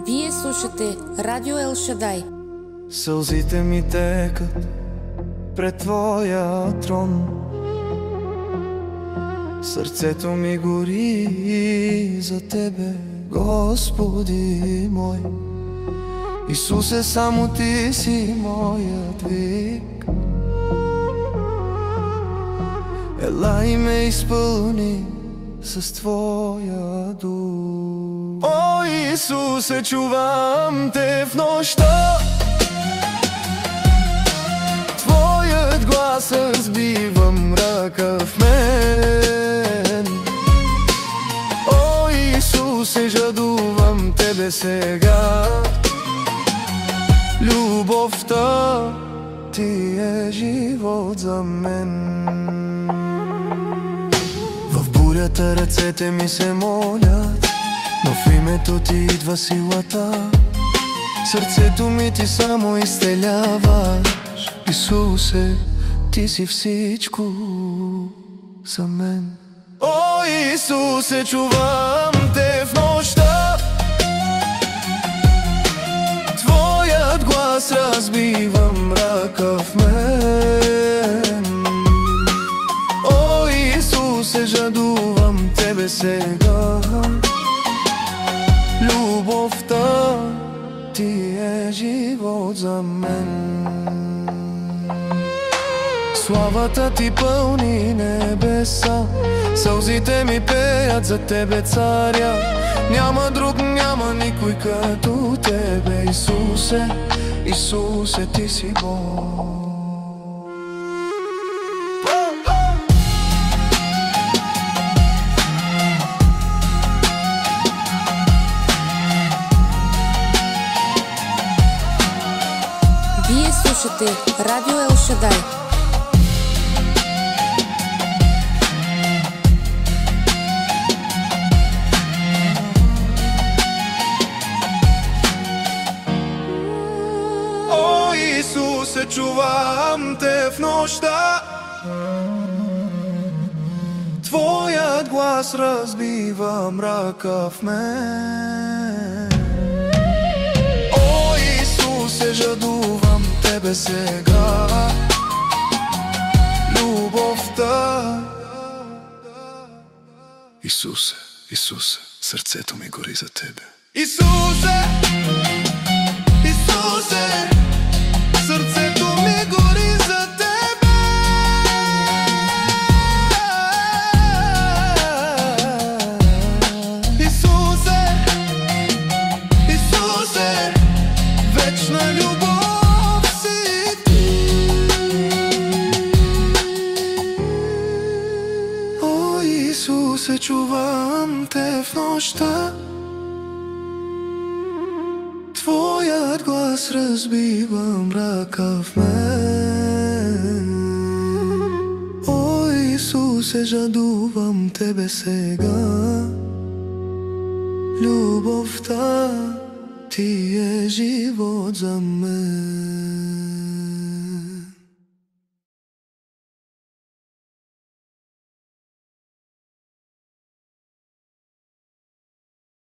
Вие слушате Радио Ел Шадай. Сълзите ми текат пред Твоя трон, сърцето ми гори за Тебе, Господи мой. Исусе, само Ти си моят вик. Ела и ме изпълни с Твоя дух. О, Исусе, чувам Те в нощта, Твоят глас разбива мрака в мен. О, Исусе, жадувам Тебе сега. Любовта Ти е живот за мен. В бурята ръцете ми се молят, но в името Ти идва силата. Сърцето ми Ти само изцеляваш. Исусе, Ти си всичко за мен. О, Исусе, чувам Те в нощта, Твоят глас разбива мрака в мен. О, Исусе, жадувам Тебе сега. Любовта Ти е живот за мен. Славата Ти пълни небеса, сълзите ми пеят за Тебе, царя. Няма друг, няма никой като Тебе, Исусе. Исусе, Ти си Бог. Вие слушате Радио Ел Шадай. О, Исусе, чувам Те в нощта, Твоят глас разбива мрака в мен. О, Исусе, жадувам Тебе сега. Любовта. Исусе, Исусе, сърцето ми гори за Тебе. Исусе, Исусе, сърцето ми гори за Тебе. Исусе, Исусе, вечна любов си Ти. О, Исусе, чувам Те в нощта, Твоят глас разбива мрака в мен. О, Исусе, жадувам Тебе сега. Любовта Ти е живот за мен.